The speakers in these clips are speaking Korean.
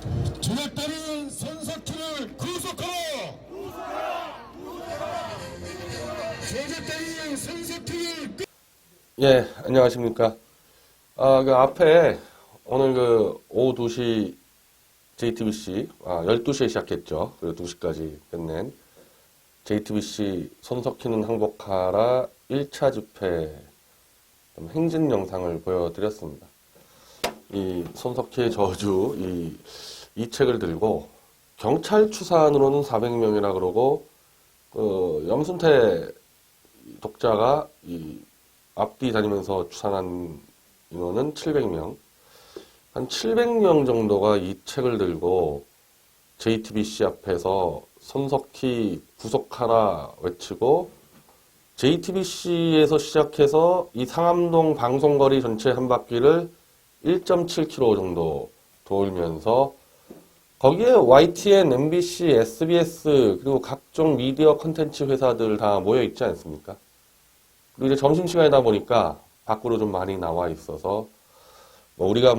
조작단은 손석희를 구속하라! 조작단은 손석희를 예, 안녕하십니까. 그 앞에 오늘 오후 2시 JTBC, 12시에 시작했죠. 그리고 2시까지 끝낸 JTBC 손석희는 항복하라 1차 집회 행진 영상을 보여드렸습니다. 이 손석희의 저주, 이 책을 들고 경찰 추산으로는 400명이라 그러고, 염순태 독자가 앞뒤 다니면서 추산한 인원은 700명. 한 700명 정도가 이 책을 들고 JTBC 앞에서 손석희 구속하라 외치고 JTBC에서 시작해서 이 상암동 방송거리 전체 한 바퀴를 1.7km 정도 돌면서 거기에 YTN, MBC, SBS 그리고 각종 미디어 콘텐츠 회사들 다 모여 있지 않습니까? 그리고 이제 점심시간이다 보니까 밖으로 좀 많이 나와 있어서 우리가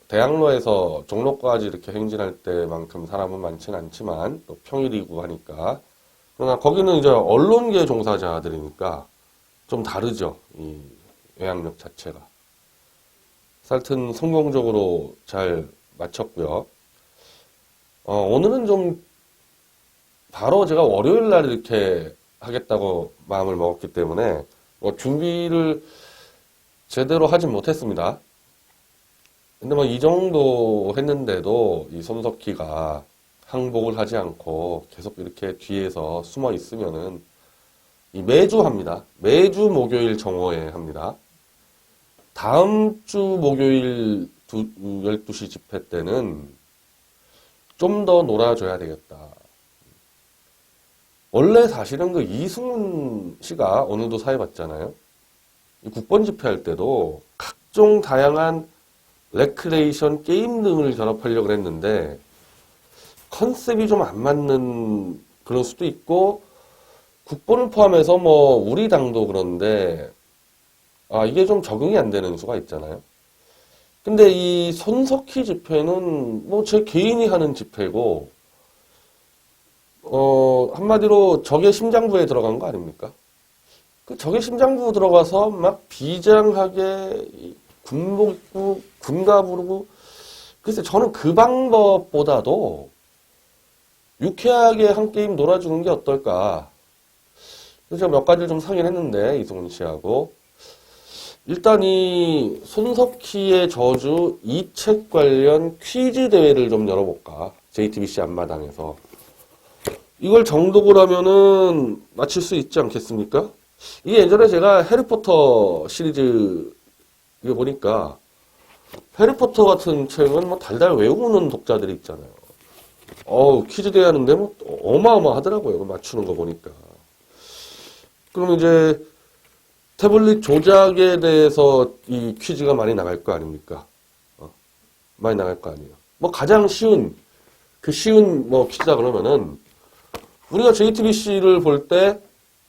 대학로에서 종로까지 이렇게 행진할 때만큼 사람은 많지는 않지만 또 평일이고 하니까, 그러나 거기는 이제 언론계 종사자들이니까 좀 다르죠. 이 외향력 자체가. 하여튼 성공적으로 잘 마쳤고요. 오늘은 좀 바로 제가 월요일 날 이렇게 하겠다고 마음을 먹었기 때문에 준비를 제대로 하진 못했습니다. 근데 이 정도 했는데도 이 손석희가 항복을 하지 않고 계속 이렇게 뒤에서 숨어 있으면은 매주 합니다. 매주 목요일 정오에 합니다. 다음 주 목요일 12시 집회 때는 좀 더 놀아줘야 되겠다. 원래 사실은 이승훈 씨가 오늘도 사회 봤잖아요. 국번 집회할 때도 각종 다양한 레크레이션 게임 등을 결합하려고 했는데 컨셉이 좀 안 맞는 그럴 수도 있고, 국본을 포함해서 우리 당도 그런데 이게 좀 적응이 안 되는 수가 있잖아요. 근데 이 손석희 집회는 제 개인이 하는 집회고, 한마디로 적의 심장부에 들어간 거 아닙니까? 그 적의 심장부 들어가서 막 비장하게 군복 입고 군가 부르고, 글쎄 저는 그 방법보다도 유쾌하게 한 게임 놀아주는 게 어떨까. 그래서 몇 가지를 좀 상의를 했는데 이승훈 씨하고, 일단 이 손석희의 저주 이 책 관련 퀴즈 대회를 좀 열어볼까. JTBC 앞마당에서. 이걸 정독을 하면은 맞힐 수 있지 않겠습니까? 이게 예전에 제가 해리포터 시리즈 이거 보니까 해리포터 같은 책은 달달 외우는 독자들이 있잖아요. 퀴즈 대회 하는데 어마어마하더라고요. 맞추는 거 보니까. 그럼 이제 태블릿 조작에 대해서 이 퀴즈가 많이 나갈 거 아닙니까? 많이 나갈 거 아니에요. 가장 쉬운 퀴즈다 그러면은, 우리가 JTBC를 볼 때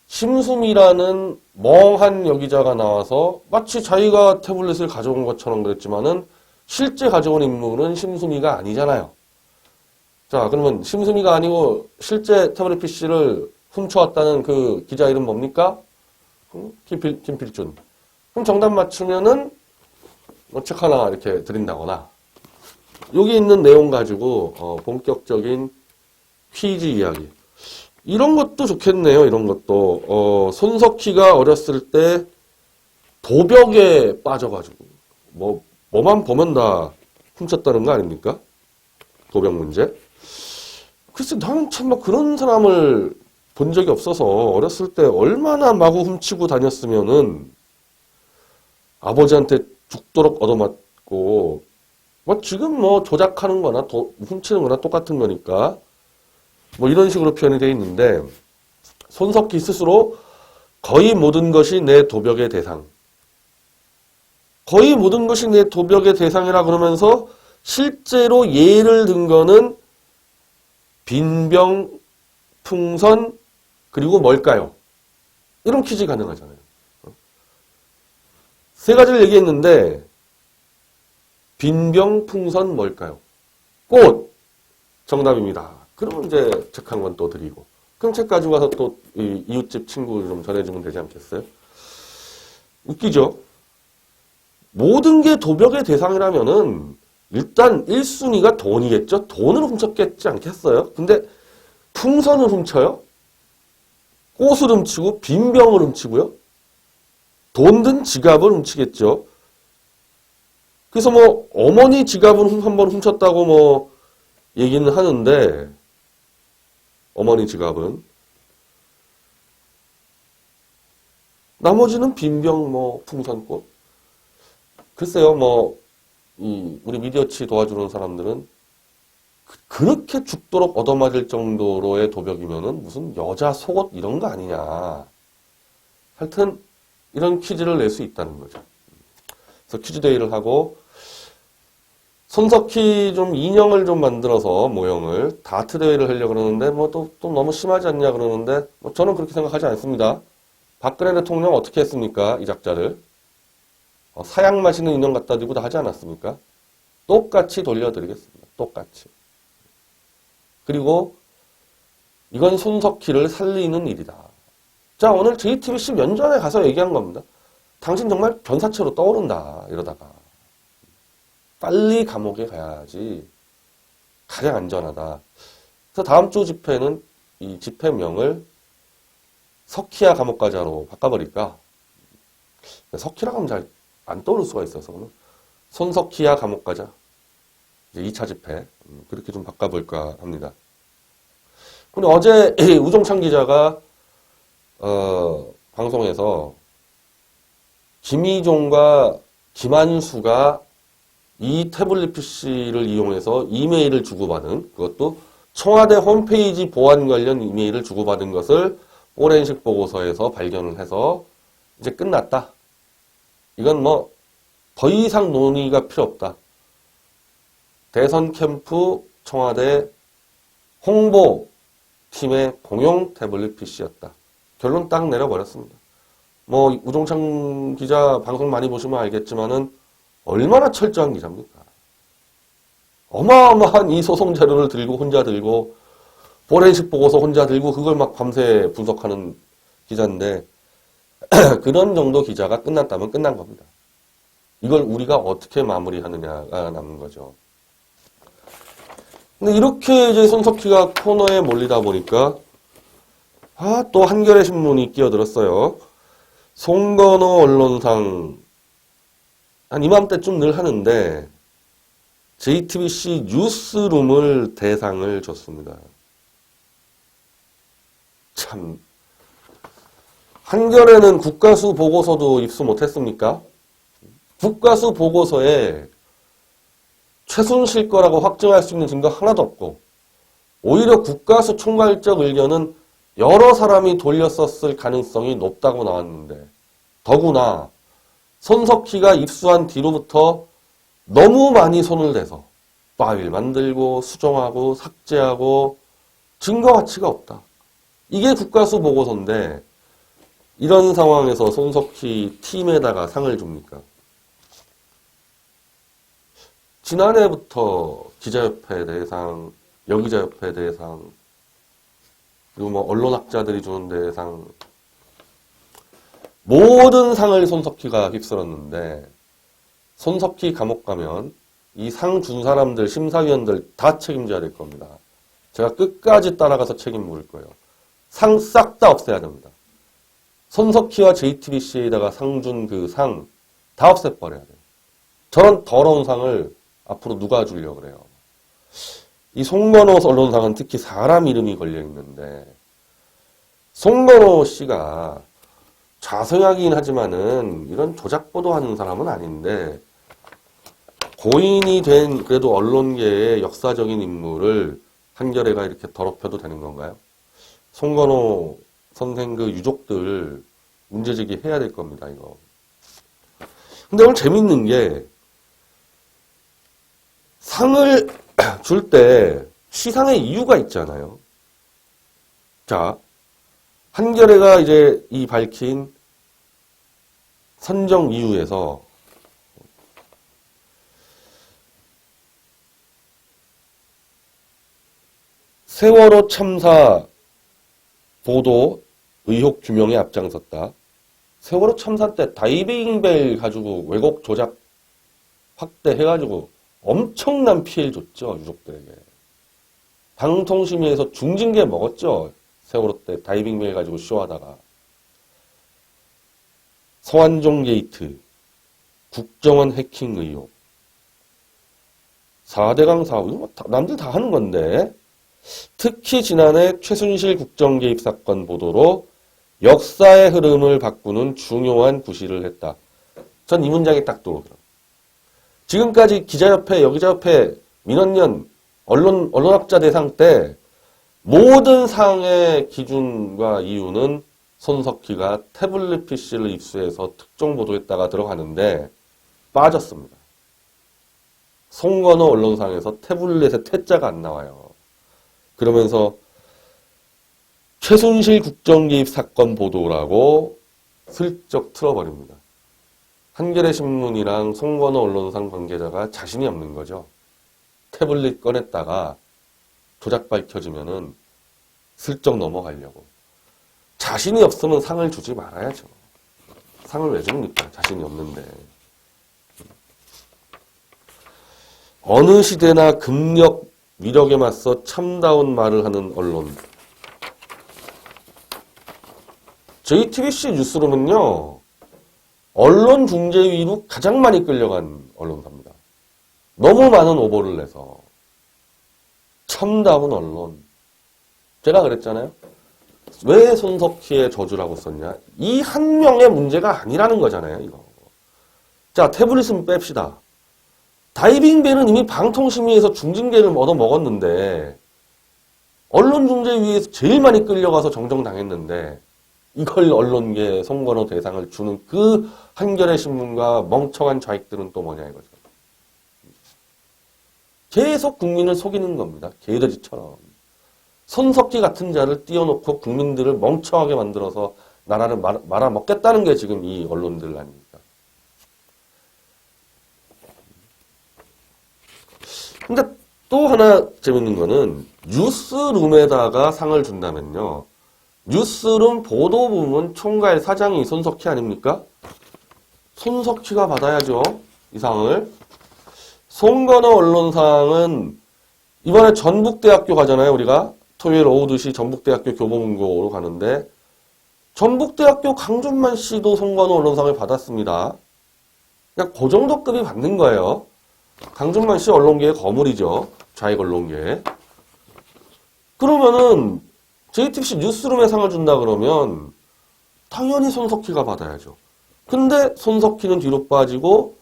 심수미라는 멍한 여기자가 나와서 마치 자기가 태블릿을 가져온 것처럼 그랬지만은 실제 가져온 인물은 심수미가 아니잖아요. 자, 그러면 심수미가 아니고 실제 태블릿 PC를 훔쳐왔다는 그 기자 이름 뭡니까? 김필준. 그럼 정답 맞추면은 책 하나 이렇게 드린다거나, 여기 있는 내용 가지고 본격적인 퀴즈 이야기. 이런 것도 좋겠네요. 이런 것도. 손석희가 어렸을 때 도벽에 빠져가지고 뭐만 보면 다 훔쳤다는 거 아닙니까? 도벽 문제. 글쎄 나는 참 그런 사람을 본 적이 없어서, 어렸을 때 얼마나 마구 훔치고 다녔으면은 아버지한테 죽도록 얻어맞고, 지금 조작하는 거나 훔치는 거나 똑같은 거니까 이런 식으로 표현이 되어 있는데, 손석희 스스로 거의 모든 것이 내 도벽의 대상. 거의 모든 것이 내 도벽의 대상이라 그러면서 실제로 예를 든 거는 빈병, 풍선, 그리고 뭘까요? 이런 퀴즈 가능하잖아요. 세 가지를 얘기했는데 빈병, 풍선 뭘까요? 꽃 정답입니다. 그러면 이제 책 한 권 또 드리고 그럼 책 가지고 가서 또 이웃집 친구 좀 전해주면 되지 않겠어요? 웃기죠? 모든 게 도벽의 대상이라면은 일단 1순위가 돈이겠죠? 돈을 훔쳤겠지 않겠어요? 근데 풍선을 훔쳐요? 꽃을 훔치고 빈병을 훔치고요? 돈 든 지갑을 훔치겠죠? 그래서 뭐 어머니 지갑을 한번 훔쳤다고 뭐 얘기는 하는데 어머니 지갑은 나머지는 빈병 뭐 풍선꽃 글쎄요 뭐 우리 미디어치 도와주는 사람들은 그렇게 죽도록 얻어맞을 정도로의 도벽이면은 무슨 여자 속옷 이런 거 아니냐. 하여튼 이런 퀴즈를 낼 수 있다는 거죠. 그래서 퀴즈 데이를 하고 손석희 좀 인형을 좀 만들어서 모형을 다트 대회를 하려고 그러는데 뭐 또 너무 심하지 않냐 그러는데 뭐 저는 그렇게 생각하지 않습니다. 박근혜 대통령 어떻게 했습니까? 이 작자를. 사양 마시는 인형 갖다 대고 다 하지 않았습니까? 똑같이 돌려드리겠습니다. 똑같이. 그리고 이건 손석희를 살리는 일이다. 자, 오늘 JTBC 면전에 가서 얘기한 겁니다. 당신 정말 변사체로 떠오른다. 이러다가. 빨리 감옥에 가야지 가장 안전하다. 그래서 다음 주 집회는 이 집회명을 석희야 감옥가자로 바꿔버릴까? 석희라고 하면 잘 안 떠오를 수가 있어서 손석희야 감옥가자. 이제 2차 집회 그렇게 좀 바꿔볼까 합니다. 근데 어제 우종찬 기자가 방송에서 김희종과 김한수가 이 태블릿 PC를 이용해서 이메일을 주고받은 그것도 청와대 홈페이지 보안 관련 이메일을 주고받은 것을 포렌식 보고서에서 발견을 해서 이제 끝났다. 이건 뭐 더 이상 논의가 필요 없다. 대선 캠프 청와대 홍보팀의 공용 태블릿 PC였다. 결론 딱 내려버렸습니다. 뭐 우종찬 기자 방송 많이 보시면 알겠지만은 얼마나 철저한 기자입니까? 어마어마한 이 소송 자료를 들고 혼자 들고 포렌식 보고서 혼자 들고 그걸 막 밤새 분석하는 기자인데 그런 정도 기자가 끝났다면 끝난 겁니다. 이걸 우리가 어떻게 마무리하느냐가 남는 거죠. 근데 이렇게 이제 손석희가 코너에 몰리다 보니까 또 한겨레 신문이 끼어들었어요. 송건호 언론상 한 이맘때쯤 늘 하는데 JTBC 뉴스룸을 대상을 줬습니다. 참 한겨레는 국가수 보고서도 입수 못했습니까? 국가수 보고서에 최순실 거라고 확정할 수 있는 증거 하나도 없고 오히려 국가수 총괄적 의견은 여러 사람이 돌렸었을 가능성이 높다고 나왔는데 더구나 손석희가 입수한 뒤로부터 너무 많이 손을 대서 파일 만들고 수정하고 삭제하고 증거 가치가 없다. 이게 국가수 보고서인데 이런 상황에서 손석희 팀에다가 상을 줍니까? 지난해부터 기자협회 대상, 여기자협회 대상, 그리고 뭐 언론학자들이 주는 대상 모든 상을 손석희가 휩쓸었는데 손석희 감옥 가면 이 상 준 사람들, 심사위원들 다 책임져야 될 겁니다. 제가 끝까지 따라가서 책임 물을 거예요. 상 싹 다 없애야 됩니다. 손석희와 JTBC에다가 상 준 그 상 다 없애버려야 돼요. 저런 더러운 상을 앞으로 누가 주려고 그래요. 이 송건호 언론상은 특히 사람 이름이 걸려있는데 송건호 씨가 좌성하긴 하지만은 이런 조작 보도하는 사람은 아닌데 고인이 된 그래도 언론계의 역사적인 인물을 한겨레가 이렇게 더럽혀도 되는 건가요? 송건호 선생 그 유족들 문제제기 해야 될 겁니다, 이거. 근데 오늘 재밌는 게 상을 줄 때 시상의 이유가 있잖아요. 자, 한겨레가 이제 이 밝힌 선정 이유에서 세월호 참사 보도 의혹 규명에 앞장섰다. 세월호 참사 때 다이빙벨 가지고 왜곡 조작 확대해가지고 엄청난 피해를 줬죠. 유족들에게. 방통심의에서 중징계 먹었죠. 세월호 때 다이빙벨 가지고 쇼하다가. 성완종 게이트, 국정원 해킹 의혹, 4대강 사업, 이거 남들 다 하는 건데, 특히 지난해 최순실 국정개입 사건 보도로 역사의 흐름을 바꾸는 중요한 구실을 했다. 전 이 문장이 딱 떠오르더라고요. 지금까지 기자협회, 여기자협회, 민원연, 언론학자 대상 때 모든 상의 기준과 이유는 손석희가 태블릿 PC를 입수해서 특정 보도했다가 들어가는데 빠졌습니다. 송건호 언론상에서 태블릿에 태자가 안 나와요. 그러면서 최순실 국정개입 사건 보도라고 슬쩍 틀어버립니다. 한겨레 신문이랑 송건호 언론상 관계자가 자신이 없는 거죠. 태블릿 꺼냈다가 조작 밝혀지면은 슬쩍 넘어가려고. 자신이 없으면 상을 주지 말아야죠. 상을 왜 줍니까? 자신이 없는데. 어느 시대나 금력, 위력에 맞서 참다운 말을 하는 언론. JTBC 뉴스룸은요, 언론 중재위로 가장 많이 끌려간 언론사입니다. 너무 많은 오보를 내서. 참다운 언론. 제가 그랬잖아요. 왜 손석희의 저주라고 썼냐? 이 한 명의 문제가 아니라는 거잖아요, 이거. 자, 태블릿은 뺍시다. 다이빙벨은 이미 방통심의에서 중징계를 얻어먹었는데, 언론중재위에서 제일 많이 끌려가서 정정당했는데, 이걸 언론계 송건호 대상을 주는 그 한겨레 신문과 멍청한 좌익들은 또 뭐냐 이거죠. 계속 국민을 속이는 겁니다. 개돼지처럼. 손석희 같은 자를 띄워놓고 국민들을 멍청하게 만들어서 나라를 말아먹겠다는 게 지금 이 언론들 아닙니까? 근데 또 하나 재밌는 거는 뉴스룸에다가 상을 준다면요. 뉴스룸 보도부문 총괄 사장이 손석희 아닙니까? 손석희가 받아야죠. 이 상을. 송건호 언론상은 이번에 전북대학교 가잖아요. 우리가 토요일 오후 2시 전북대학교 교보문고로 가는데 전북대학교 강준만 씨도 송건호 언론상을 받았습니다. 그러니까 그 정도 급이 받는 거예요. 강준만 씨 언론계의 거물이죠. 좌익 언론계. 그러면은 JTBC 뉴스룸에 상을 준다 그러면 당연히 손석희가 받아야죠. 근데 손석희는 뒤로 빠지고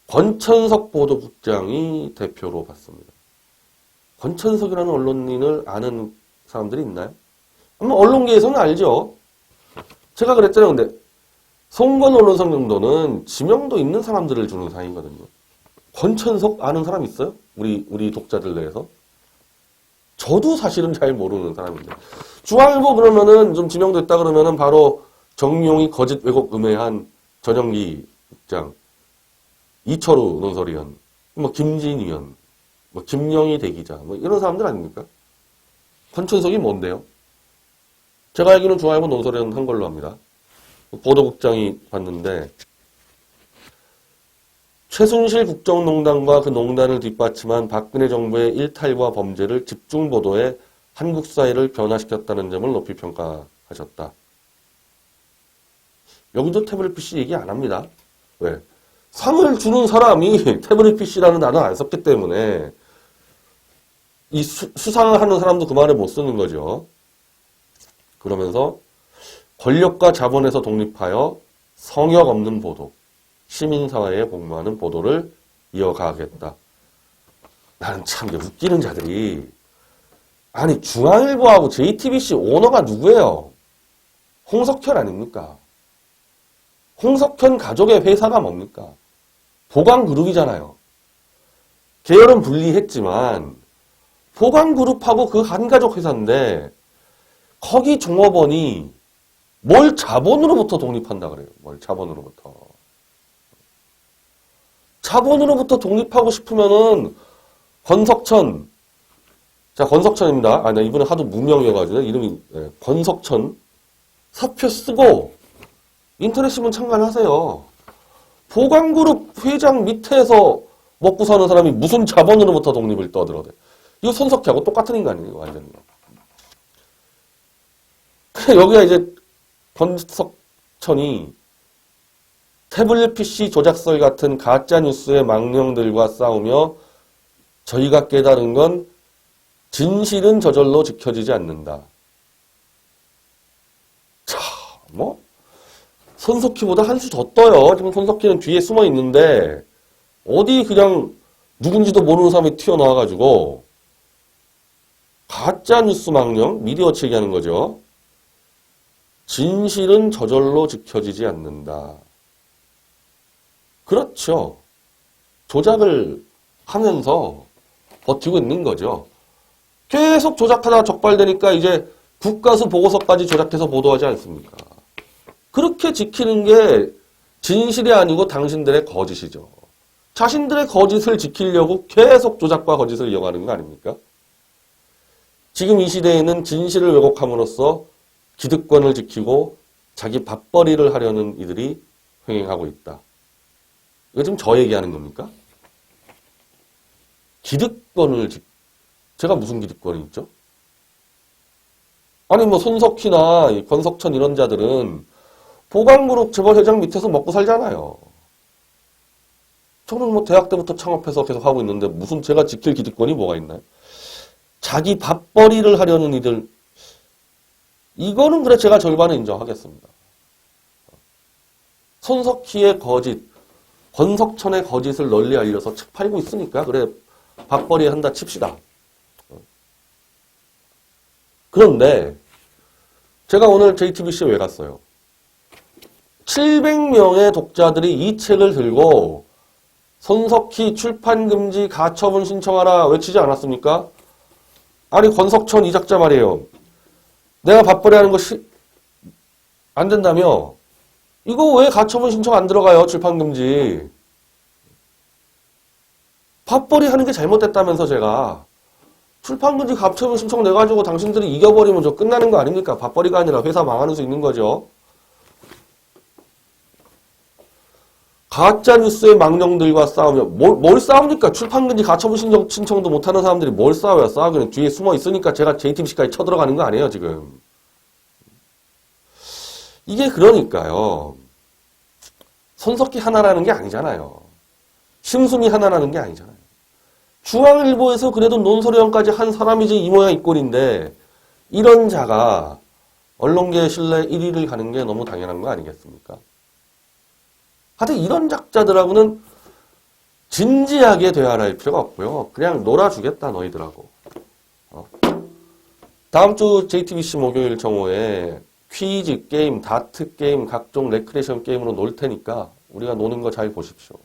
권천석 보도국장이 대표로 받습니다. 권천석이라는 언론인을 아는 사람들이 있나요? 아마 언론계에서는 알죠. 제가 그랬잖아요. 근데 송건호 언론상 정도는 지명도 있는 사람들을 주는 상이거든요. 권천석 아는 사람 있어요? 우리 독자들 내에서? 저도 사실은 잘 모르는 사람인데. 중앙일보 그러면은 좀 지명됐다 그러면은 바로 정용이 거짓 왜곡 음해한 전영기 국장, 이철우 논설위원, 뭐 김진위원, 뭐 김영희 대기자, 뭐 이런 사람들 아닙니까? 권천석이 뭔데요? 제가 알기로는 중앙일보 논설위원 한 걸로 합니다. 보도국장이 봤는데 최순실 국정농단과 그 농단을 뒷받침한 박근혜 정부의 일탈과 범죄를 집중 보도해 한국 사회를 변화시켰다는 점을 높이 평가하셨다. 여기도 태블릿 PC 얘기 안 합니다. 왜? 상을 주는 사람이 태블릿 PC라는 단어 안 썼기 때문에 이 수상을 하는 사람도 그 말을 못 쓰는 거죠. 그러면서 권력과 자본에서 독립하여 성역 없는 보도, 시민사회에 복무하는 보도를 이어가겠다. 나는 참 웃기는 자들이 아니 중앙일보하고 JTBC 오너가 누구예요? 홍석현 아닙니까? 홍석현 가족의 회사가 뭡니까? 보강그룹이잖아요. 계열은 분리했지만 보강그룹하고 그 한가족 회사인데 거기 종업원이 뭘 자본으로부터 독립한다 그래요. 뭘 자본으로부터. 자본으로부터 독립하고 싶으면은 권석천 자, 권석천입니다. 나 이분은 하도 무명이어가지고, 이름이, 권석천. 사표 쓰고, 인터넷 신문 창간하세요. 보강그룹 회장 밑에서 먹고 사는 사람이 무슨 자본으로부터 독립을 떠들어대. 이거 손석희하고 똑같은 인간이에요, 완전히. 여기가 이제 권석천이 태블릿 PC 조작설 같은 가짜뉴스의 망령들과 싸우며 저희가 깨달은 건 진실은 저절로 지켜지지 않는다. 자, 손석희보다 한 수 더 떠요. 지금 손석희는 뒤에 숨어 있는데 어디 그냥 누군지도 모르는 사람이 튀어나와가지고 가짜뉴스 망령, 미디어치 얘기하는 거죠. 진실은 저절로 지켜지지 않는다. 그렇죠. 조작을 하면서 버티고 있는 거죠. 계속 조작하다가 적발되니까 이제 국가수 보고서까지 조작해서 보도하지 않습니까? 그렇게 지키는 게 진실이 아니고 당신들의 거짓이죠. 자신들의 거짓을 지키려고 계속 조작과 거짓을 이어가는 거 아닙니까? 지금 이 시대에는 진실을 왜곡함으로써 기득권을 지키고 자기 밥벌이를 하려는 이들이 횡행하고 있다. 이거 지금 저 얘기하는 겁니까? 기득권을 제가 무슨 기득권이 있죠? 아니 손석희나 권석천 이런 자들은 보강그룹 재벌회장 밑에서 먹고 살잖아요. 저는 대학 때부터 창업해서 계속 하고 있는데 무슨 제가 지킬 기득권이 뭐가 있나요? 자기 밥벌이를 하려는 이들, 이거는 그래 제가 절반은 인정하겠습니다. 손석희의 거짓, 권석천의 거짓을 널리 알려서 책 팔고 있으니까 그래 밥벌이 한다 칩시다. 그런데 제가 오늘 JTBC에 왜 갔어요? 700명의 독자들이 이 책을 들고 손석희 출판금지 가처분 신청하라 외치지 않았습니까? 아니 권석천 이 작자 말이에요. 내가 밥벌이 하는 거 안 된다며? 이거 왜 가처분 신청 안 들어가요? 출판금지. 밥벌이 하는 게 잘못됐다면서 제가. 출판금지 가처분 신청 내가지고 당신들이 이겨버리면 저 끝나는 거 아닙니까? 밥벌이가 아니라 회사 망하는 수 있는 거죠. 가짜뉴스의 망령들과 싸우며 뭘 싸웁니까? 출판금지 가처분 신청도 못하는 사람들이 뭘 싸워요? 싸우기는 뒤에 숨어 있으니까 제가 JTBC까지 쳐들어가는 거 아니에요 지금. 이게 그러니까요. 손석희 하나라는 게 아니잖아요. 심순이 하나라는 게 아니잖아요. 중앙일보에서 그래도 논설위원까지 한 사람이지 이 모양 이 꼴인데 이런 자가 언론계 신뢰 1위를 가는 게 너무 당연한 거 아니겠습니까? 하여튼 이런 작자들하고는 진지하게 대화할 필요가 없고요. 그냥 놀아주겠다 너희들하고. 다음 주 JTBC 목요일 정오에 퀴즈 게임, 다트 게임, 각종 레크레이션 게임으로 놀 테니까 우리가 노는 거 잘 보십시오.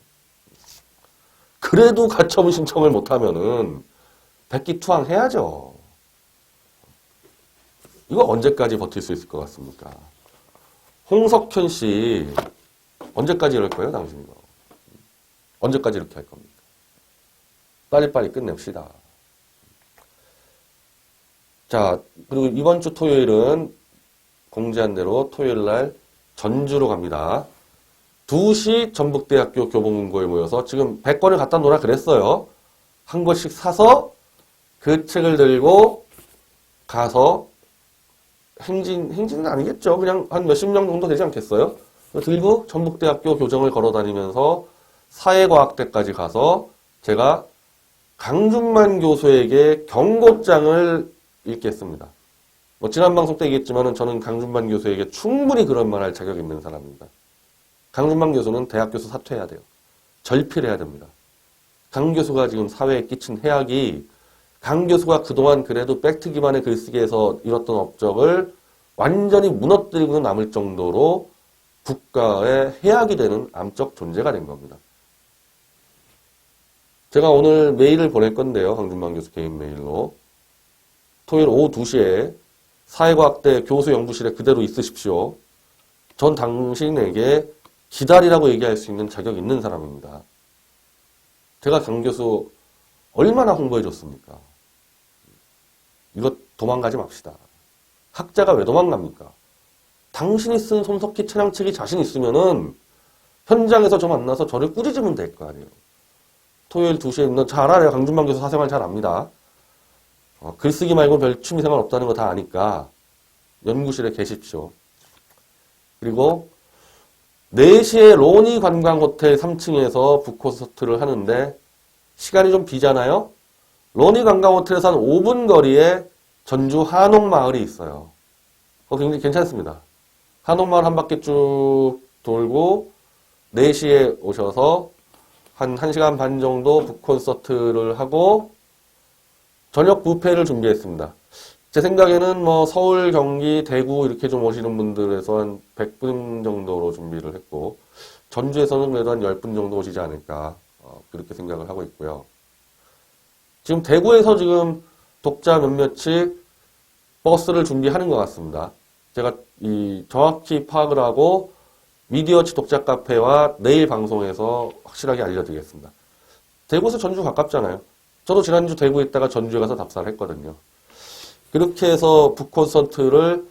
그래도 가처분 신청을 못하면은 백기투항 해야죠. 이거 언제까지 버틸 수 있을 것 같습니까? 홍석현 씨 언제까지 이럴 거예요, 당신이? 언제까지 이렇게 할 겁니까? 빨리빨리 끝냅시다. 자, 그리고 이번 주 토요일은 공지한 대로 토요일 날 전주로 갑니다. 2시 전북대학교 교보문고에 모여서 지금 100권을 갖다 놓으라 그랬어요. 한 권씩 사서 그 책을 들고 가서 행진은 아니겠죠. 그냥 한 몇십 명 정도 되지 않겠어요? 들고 전북대학교 교정을 걸어 다니면서 사회과학대까지 가서 제가 강준만 교수에게 경고장을 읽겠습니다. 지난 방송 때 얘기했지만은 저는 강준만 교수에게 충분히 그런 말 할 자격이 있는 사람입니다. 강준만 교수는 대학 교수 사퇴해야 돼요. 절필해야 됩니다. 강 교수가 지금 사회에 끼친 해악이 강 교수가 그동안 그래도 팩트 기반의 글쓰기에서 이뤘던 업적을 완전히 무너뜨리고 남을 정도로 국가의 해악이 되는 암적 존재가 된 겁니다. 제가 오늘 메일을 보낼 건데요. 강준만 교수 개인 메일로. 토요일 오후 2시에 사회과학대 교수 연구실에 그대로 있으십시오. 전 당신에게 기다리라고 얘기할 수 있는 자격이 있는 사람입니다. 제가 강 교수 얼마나 홍보해 줬습니까? 이거 도망가지 맙시다. 학자가 왜 도망갑니까? 당신이 쓴 손석희 찬양책이 자신 있으면은 현장에서 저 만나서 저를 꾸짖으면 될 거 아니에요. 토요일 2시에 너 잘 알아요. 강준만 교수 사생활 잘 압니다. 글쓰기 말고 별 취미생활 없다는 거 다 아니까 연구실에 계십시오. 그리고 4시에 로니 관광호텔 3층에서 북콘서트를 하는데 시간이 좀 비잖아요. 로니 관광호텔에서 한 5분 거리에 전주 한옥마을이 있어요. 굉장히 괜찮습니다. 한옥마을 한 바퀴 쭉 돌고 4시에 오셔서 한 1시간 반 정도 북콘서트를 하고 저녁 뷔페를 준비했습니다. 제 생각에는 뭐 서울, 경기, 대구 이렇게 좀 오시는 분들에서 한 100분 정도로 준비를 했고 전주에서는 그래도 한 10분 정도 오시지 않을까 그렇게 생각을 하고 있고요. 지금 대구에서 지금 독자 몇몇이 버스를 준비하는 것 같습니다. 제가 정확히 파악을 하고 미디어치 독자 카페와 내일 방송에서 확실하게 알려드리겠습니다. 대구에서 전주 가깝잖아요. 저도 지난주 대구에 있다가 전주에 가서 답사를 했거든요. 그렇게 해서 북콘서트를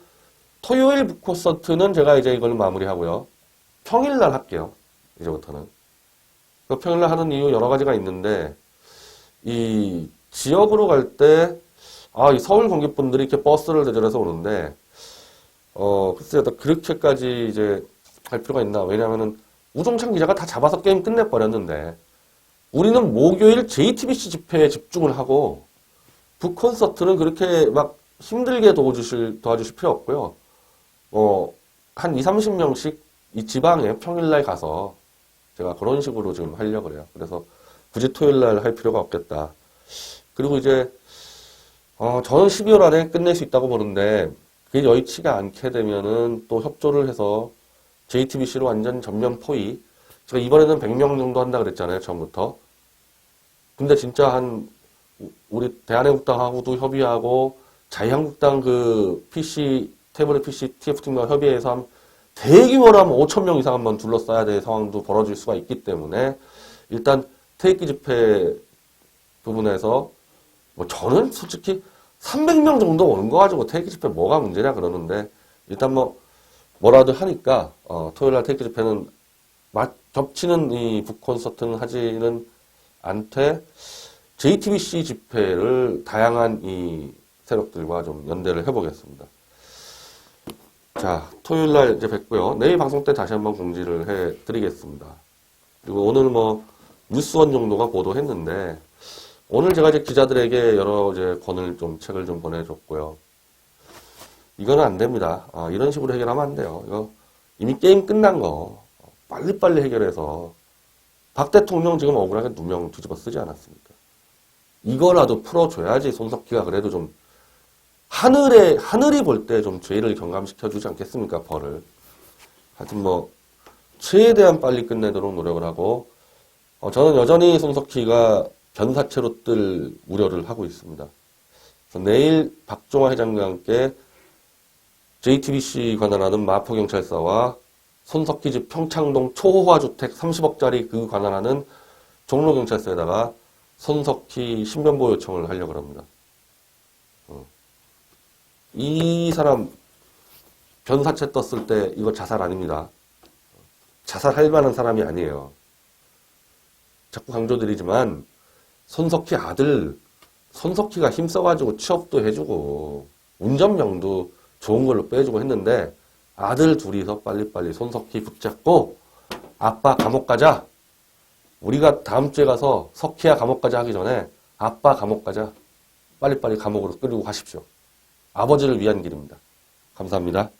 토요일 북콘서트는 제가 이제 이걸 마무리하고요. 평일날 할게요. 이제부터는. 그 평일날 하는 이유 여러 가지가 있는데 이 지역으로 갈 때 이 서울 관객분들이 이렇게 버스를 대절해서 오는데 글쎄요, 그렇게까지 이제 할 필요가 있나? 왜냐하면은 우종찬 기자가 다 잡아서 게임 끝내버렸는데 우리는 목요일 JTBC 집회에 집중을 하고 북콘서트는 그렇게 막 힘들게 도와주실 필요 없고요. 한 20-30명씩 이 지방에 평일날 가서 제가 그런 식으로 지금 하려고 그래요. 그래서 굳이 토요일날 할 필요가 없겠다. 그리고 이제 저는 12월 안에 끝낼 수 있다고 보는데 그게 여의치가 않게 되면은 또 협조를 해서 JTBC로 완전 전면 포위. 제가 이번에는 100명 정도 한다 그랬잖아요, 처음부터. 근데 진짜 우리 대한애국당하고도 협의하고 자유한국당 태블릿 PC TF팀과 협의해서 한 대규모로 하면 5,000명 이상 한번 둘러싸야 될 상황도 벌어질 수가 있기 때문에 일단 태극기 집회 부분에서 저는 솔직히 300명 정도 오는 거 가지고 태극기 집회 뭐가 문제냐 그러는데 일단 뭐라도 하니까 토요일날 태극기 집회는 겹치는 이 북콘서트는 하지는 않되 JTBC 집회를 다양한 이 세력들과 좀 연대를 해보겠습니다. 자, 토요일날 이제 뵙고요. 내일 방송 때 다시 한번 공지를 해드리겠습니다. 그리고 오늘 뉴스원 정도가 보도했는데 오늘 제가 이제 기자들에게 여러 책을 좀 보내줬고요. 이거는 안 됩니다. 이런 식으로 해결하면 안 돼요. 이거 이미 게임 끝난 거 빨리빨리 해결해서 박 대통령 지금 억울하게 누명 뒤집어 쓰지 않았습니까? 이거라도 풀어줘야지 손석희가 그래도 좀 하늘이 볼 때 좀 죄를 경감시켜주지 않겠습니까? 벌을. 하여튼 최대한 빨리 끝내도록 노력을 하고 저는 여전히 손석희가 변사체로 뜰 우려를 하고 있습니다. 그래서 내일 박종화 회장과 함께 JTBC 관할하는 마포경찰서와 손석희 집 평창동 초호화주택 30억짜리 그 관할하는 종로경찰서에다가 손석희 신변보호 요청을 하려고 합니다. 이 사람 변사체 떴을 때 이거 자살 아닙니다. 자살할 만한 사람이 아니에요. 자꾸 강조드리지만 손석희 아들 손석희가 힘써가지고 취업도 해주고 운전면도 좋은 걸로 빼주고 했는데 아들 둘이서 빨리빨리 손석희 붙잡고 아빠 감옥 가자. 우리가 다음 주에 가서 석희야 감옥 가자 하기 전에 아빠 감옥 가자. 빨리빨리 감옥으로 끌고 가십시오. 아버지를 위한 길입니다. 감사합니다.